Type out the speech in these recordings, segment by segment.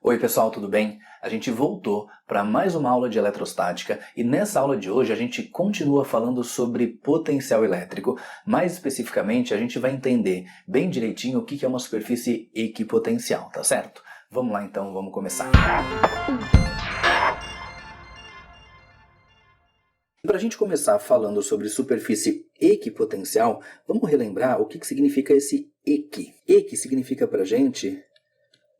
Oi pessoal, tudo bem? A gente voltou para mais uma aula de eletrostática e nessa aula de hoje a gente continua falando sobre potencial elétrico. Mais especificamente, a gente vai entender bem direitinho o que é uma superfície equipotencial, tá certo? Vamos lá então, vamos começar. Para a gente começar falando sobre superfície equipotencial, vamos relembrar o que significa esse equi. Equi significa para a gente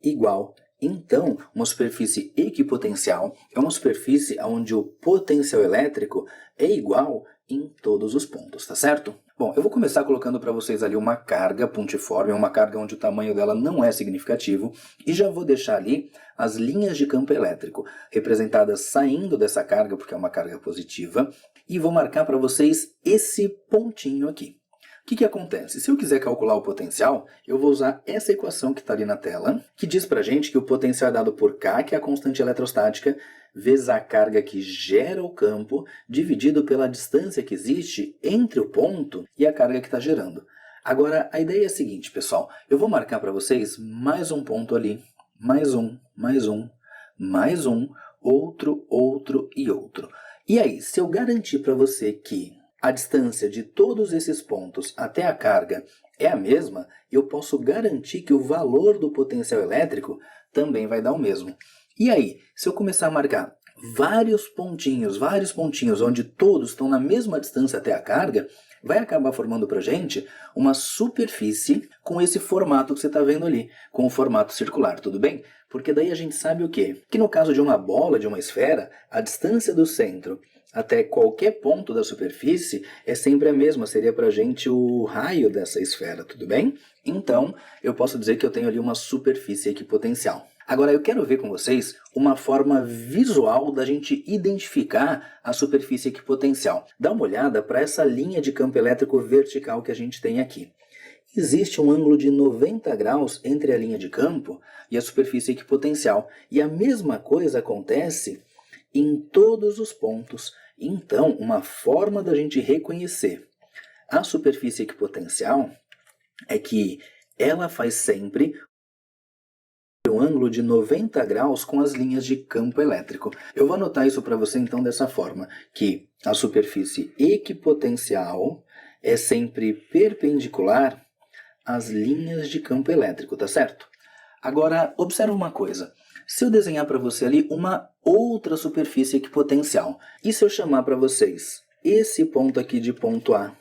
igual. Então, uma superfície equipotencial é uma superfície onde o potencial elétrico é igual em todos os pontos, tá certo? Bom, eu vou começar colocando para vocês ali uma carga pontiforme, uma carga onde o tamanho dela não é significativo, e já vou deixar ali as linhas de campo elétrico, representadas saindo dessa carga, porque é uma carga positiva, e vou marcar para vocês esse pontinho aqui. O que acontece? Se eu quiser calcular o potencial, eu vou usar essa equação que está ali na tela, que diz pra gente que o potencial é dado por K, que é a constante eletrostática, vezes a carga que gera o campo, dividido pela distância que existe entre o ponto e a carga que está gerando. Agora, a ideia é a seguinte, pessoal. Eu vou marcar para vocês mais um ponto ali, mais um, outro e outro. E aí, se eu garantir para você que a distância de todos esses pontos até a carga é a mesma, eu posso garantir que o valor do potencial elétrico também vai dar o mesmo. E aí, se eu começar a marcar vários pontinhos onde todos estão na mesma distância até a carga, vai acabar formando para a gente uma superfície com esse formato que você está vendo ali, com o formato circular, tudo bem? Porque daí a gente sabe o quê? Que no caso de uma bola, de uma esfera, a distância do centro até qualquer ponto da superfície é sempre a mesma, seria para a gente o raio dessa esfera, tudo bem? Então, eu posso dizer que eu tenho ali uma superfície equipotencial. Agora, eu quero ver com vocês uma forma visual da gente identificar a superfície equipotencial. Dá uma olhada para essa linha de campo elétrico vertical que a gente tem aqui. Existe um ângulo de 90 graus entre a linha de campo e a superfície equipotencial. E a mesma coisa acontece em todos os pontos. Então, uma forma da gente reconhecer a superfície equipotencial é que ela faz sempre um ângulo de 90 graus com as linhas de campo elétrico. Eu vou anotar isso para você então dessa forma, que a superfície equipotencial é sempre perpendicular às linhas de campo elétrico, tá certo? Agora, observa uma coisa. Se eu desenhar para você ali uma outra superfície equipotencial, e se eu chamar para vocês esse ponto aqui de ponto A,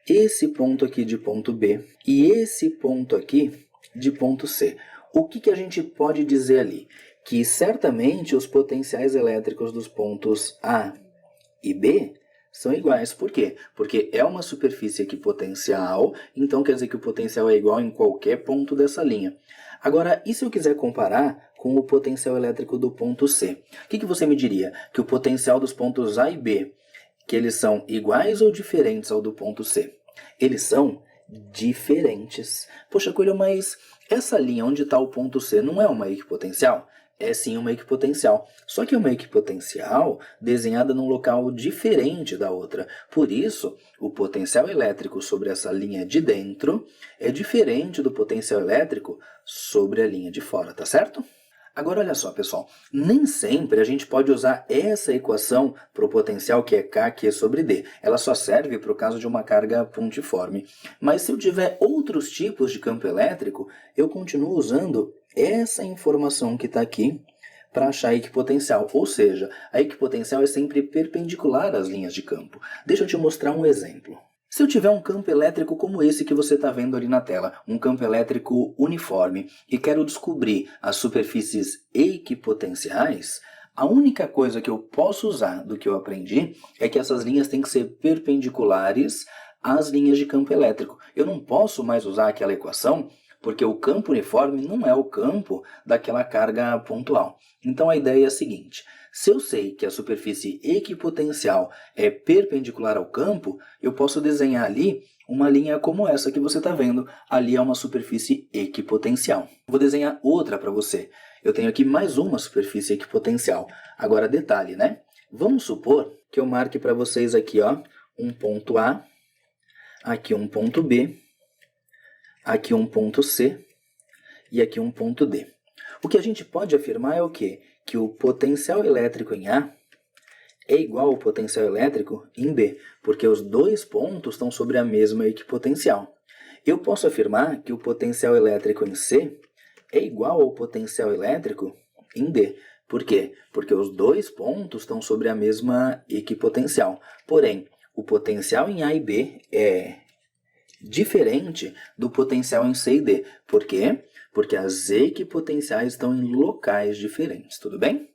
esse ponto aqui de ponto B e esse ponto aqui de ponto C, o que a gente pode dizer ali? Que certamente os potenciais elétricos dos pontos A e B são iguais. Por quê? Porque é uma superfície equipotencial, então quer dizer que o potencial é igual em qualquer ponto dessa linha. Agora, e se eu quiser comparar com o potencial elétrico do ponto C? O que você me diria? Que o potencial dos pontos A e B, que eles são iguais ou diferentes ao do ponto C? Eles são diferentes. Poxa, Coelho, mas essa linha onde está o ponto C não é uma equipotencial? É sim uma equipotencial. Só que é uma equipotencial desenhada num local diferente da outra. Por isso, o potencial elétrico sobre essa linha de dentro é diferente do potencial elétrico sobre a linha de fora, tá certo? Agora olha só, pessoal, nem sempre a gente pode usar essa equação para o potencial que é K sobre D. Ela só serve para o caso de uma carga pontiforme. Mas se eu tiver outros tipos de campo elétrico, eu continuo usando essa informação que está aqui para achar a equipotencial. Ou seja, a equipotencial é sempre perpendicular às linhas de campo. Deixa eu te mostrar um exemplo. Se eu tiver um campo elétrico como esse que você está vendo ali na tela, um campo elétrico uniforme, e quero descobrir as superfícies equipotenciais, a única coisa que eu posso usar do que eu aprendi é que essas linhas têm que ser perpendiculares às linhas de campo elétrico. Eu não posso mais usar aquela equação porque o campo uniforme não é o campo daquela carga pontual. Então a ideia é a seguinte: se eu sei que a superfície equipotencial é perpendicular ao campo, eu posso desenhar ali uma linha como essa que você está vendo. Ali é uma superfície equipotencial. Vou desenhar outra para você. Eu tenho aqui mais uma superfície equipotencial. Agora detalhe, né? Vamos supor que eu marque para vocês aqui, ó, um ponto A, aqui um ponto B, aqui um ponto C e aqui um ponto D. O que a gente pode afirmar é o quê? Que o potencial elétrico em A é igual ao potencial elétrico em B, porque os dois pontos estão sobre a mesma equipotencial. Eu posso afirmar que o potencial elétrico em C é igual ao potencial elétrico em D. Por quê? Porque os dois pontos estão sobre a mesma equipotencial. Porém, o potencial em A e B é diferente do potencial em C e D. Por quê? Porque as equipotenciais estão em locais diferentes, tudo bem?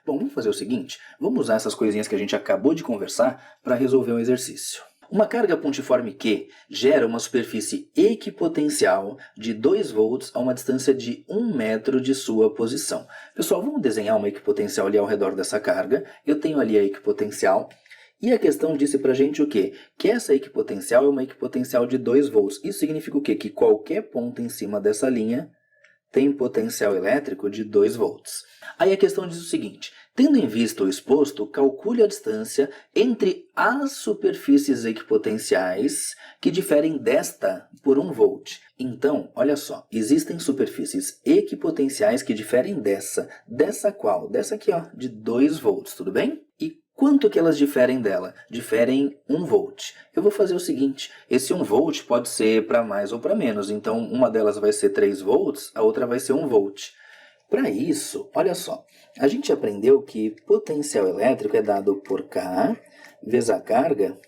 Bom, vamos fazer o seguinte, vamos usar essas coisinhas que a gente acabou de conversar para resolver um exercício. Uma carga pontiforme Q gera uma superfície equipotencial de 2 volts a uma distância de 1 metro de sua posição. Pessoal, vamos desenhar uma equipotencial ali ao redor dessa carga. Eu tenho ali a equipotencial. E a questão disse pra gente o quê? Que essa equipotencial é uma equipotencial de 2 volts. Isso significa o quê? Que qualquer ponto em cima dessa linha tem potencial elétrico de 2 volts. Aí a questão diz o seguinte, tendo em vista o exposto, calcule a distância entre as superfícies equipotenciais que diferem desta por 1 volt. Então, olha só, existem superfícies equipotenciais que diferem dessa. Dessa qual? Dessa aqui, ó, de 2 volts, tudo bem? E quanto que elas diferem dela? Diferem 1 volt. Eu vou fazer o seguinte, esse 1 volt pode ser para mais ou para menos, então uma delas vai ser 3 volts, a outra vai ser 1 volt. Para isso, olha só, a gente aprendeu que potencial elétrico é dado por K vezes a carga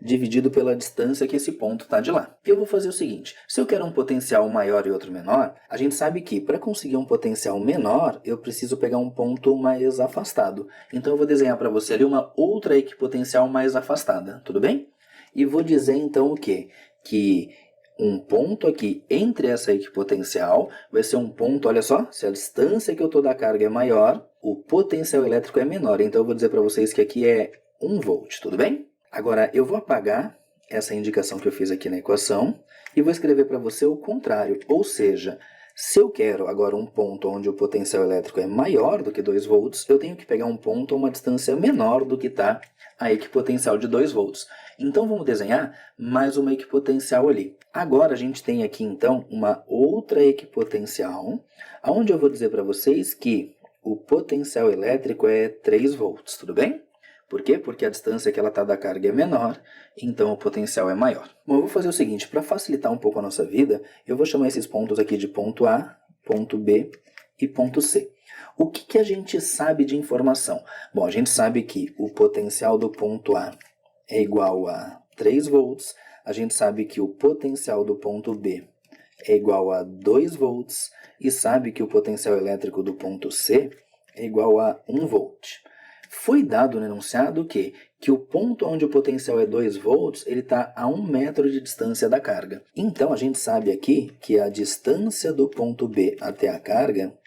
dividido pela distância que esse ponto está de lá. Eu vou fazer o seguinte, se eu quero um potencial maior e outro menor, a gente sabe que para conseguir um potencial menor, eu preciso pegar um ponto mais afastado. Então eu vou desenhar para você ali uma outra equipotencial mais afastada, tudo bem? E vou dizer então o quê? Que um ponto aqui entre essa equipotencial vai ser um ponto, olha só, se a distância que eu estou da carga é maior, o potencial elétrico é menor. Então eu vou dizer para vocês que aqui é 1 volt, tudo bem? Agora, eu vou apagar essa indicação que eu fiz aqui na equação e vou escrever para você o contrário. Ou seja, se eu quero agora um ponto onde o potencial elétrico é maior do que 2 volts, eu tenho que pegar um ponto a uma distância menor do que está a equipotencial de 2 volts. Então, vamos desenhar mais uma equipotencial ali. Agora, a gente tem aqui, então, uma outra equipotencial, onde eu vou dizer para vocês que o potencial elétrico é 3 volts, tudo bem? Por quê? Porque a distância que ela está da carga é menor, então o potencial é maior. Bom, eu vou fazer o seguinte, para facilitar um pouco a nossa vida, eu vou chamar esses pontos aqui de ponto A, ponto B e ponto C. O que a gente sabe de informação? Bom, a gente sabe que o potencial do ponto A é igual a 3 volts, a gente sabe que o potencial do ponto B é igual a 2 volts e sabe que o potencial elétrico do ponto C é igual a 1 volt. Foi dado no enunciado que o ponto onde o potencial é 2 volts, ele está a 1 metro de distância da carga. Então, a gente sabe aqui que a distância do ponto B até a carga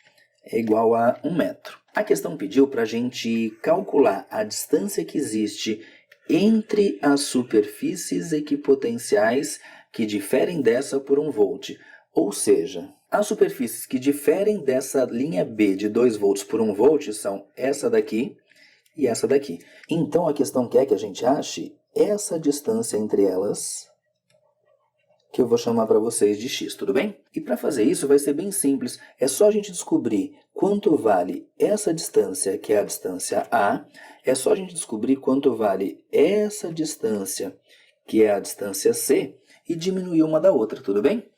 é igual a 1 metro. A questão pediu para a gente calcular a distância que existe entre as superfícies equipotenciais que diferem dessa por 1 volt. Ou seja, as superfícies que diferem dessa linha B de 2 volts por 1 volt são essa daqui e essa daqui. Então, a questão quer que a gente ache essa distância entre elas, que eu vou chamar para vocês de x, tudo bem? E para fazer isso vai ser bem simples, é só a gente descobrir quanto vale essa distância, que é a distância A, é só a gente descobrir quanto vale essa distância, que é a distância C, e diminuir uma da outra, tudo bem?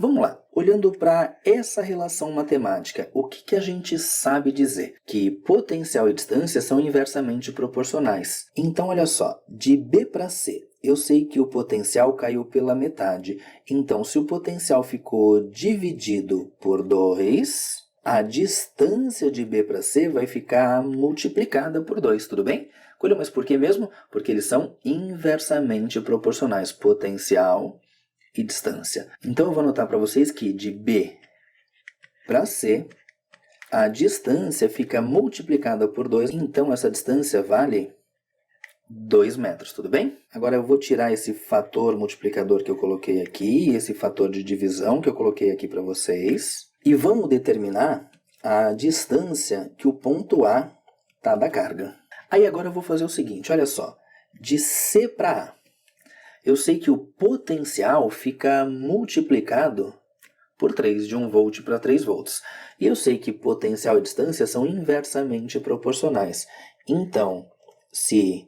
Vamos lá, olhando para essa relação matemática, o que a gente sabe dizer? Que potencial e distância são inversamente proporcionais. Então, olha só, de B para C, eu sei que o potencial caiu pela metade. Então, se o potencial ficou dividido por 2, a distância de B para C vai ficar multiplicada por 2, tudo bem? Olha, mas por que mesmo? Porque eles são inversamente proporcionais, potencial e distância. Então, eu vou anotar para vocês que de B para C, a distância fica multiplicada por 2, então essa distância vale 2 metros, tudo bem? Agora eu vou tirar esse fator multiplicador que eu coloquei aqui, esse fator de divisão que eu coloquei aqui para vocês, e vamos determinar a distância que o ponto A está da carga. Aí agora eu vou fazer o seguinte, olha só, de C para A, eu sei que o potencial fica multiplicado por 3, de 1 volt para 3 volts. E eu sei que potencial e distância são inversamente proporcionais. Então, se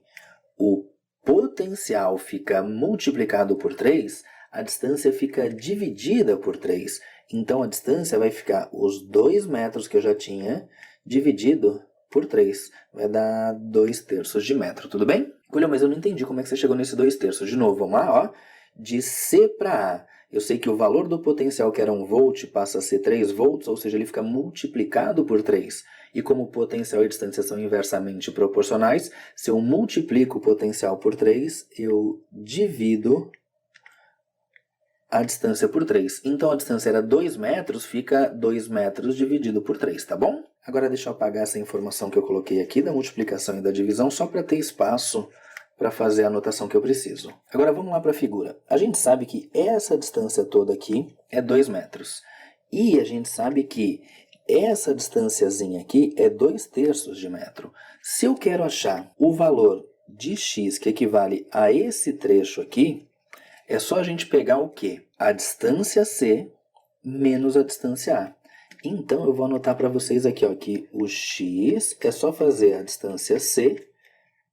o potencial fica multiplicado por 3, a distância fica dividida por 3. Então, a distância vai ficar os 2 metros que eu já tinha, dividido por 3. Vai dar 2/3 de metro, tudo bem? Olha, mas eu não entendi como é que você chegou nesse 2/3. De novo, vamos lá, ó. De C para A, eu sei que o valor do potencial, que era 1 volt, passa a ser 3 volts, ou seja, ele fica multiplicado por 3. E como o potencial e a distância são inversamente proporcionais, se eu multiplico o potencial por 3, eu divido a distância por 3. Então, a distância era 2 metros, fica 2 metros dividido por 3, tá bom? Agora, deixa eu apagar essa informação que eu coloquei aqui da multiplicação e da divisão, só para ter espaço para fazer a anotação que eu preciso. Agora, vamos lá para a figura. A gente sabe que essa distância toda aqui é 2 metros. E a gente sabe que essa distânciazinha aqui é 2/3 de metro. Se eu quero achar o valor de x que equivale a esse trecho aqui, é só a gente pegar o quê? A distância C menos a distância A. Então, eu vou anotar para vocês aqui, ó, que o x é só fazer a distância C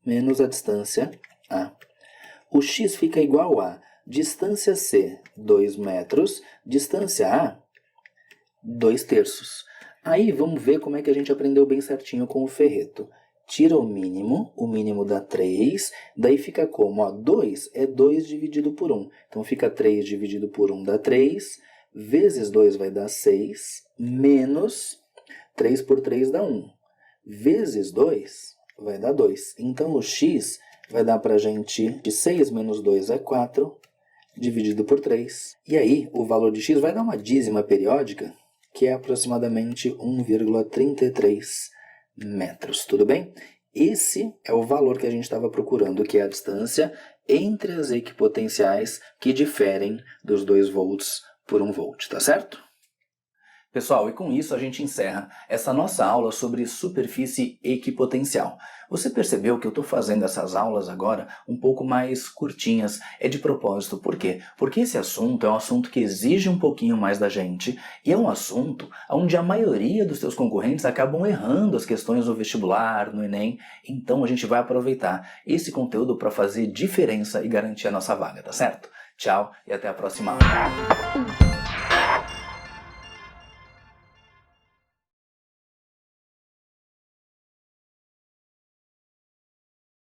menos a distância A. O x fica igual a distância C, 2 metros, distância A, 2/3. Aí, vamos ver como é que a gente aprendeu bem certinho com o ferreto. Tira o mínimo dá 3, daí fica como? Ó, 2 é 2 dividido por 1. Então, fica 3 dividido por 1 dá 3, vezes 2 vai dar 6, menos 3 por 3 dá 1, vezes 2 vai dar 2. Então, o x vai dar para a gente de 6 menos 2 é 4, dividido por 3. E aí, o valor de x vai dar uma dízima periódica, que é aproximadamente 1,33 metros, tudo bem? Esse é o valor que a gente estava procurando, que é a distância entre as equipotenciais que diferem dos 2 volts por 1 volt, tá certo? Pessoal, e com isso a gente encerra essa nossa aula sobre superfície equipotencial. Você percebeu que eu estou fazendo essas aulas agora um pouco mais curtinhas, é de propósito. Por quê? Porque esse assunto é um assunto que exige um pouquinho mais da gente e é um assunto onde a maioria dos seus concorrentes acabam errando as questões no vestibular, no Enem. Então a gente vai aproveitar esse conteúdo para fazer diferença e garantir a nossa vaga, tá certo? Tchau e até a próxima aula.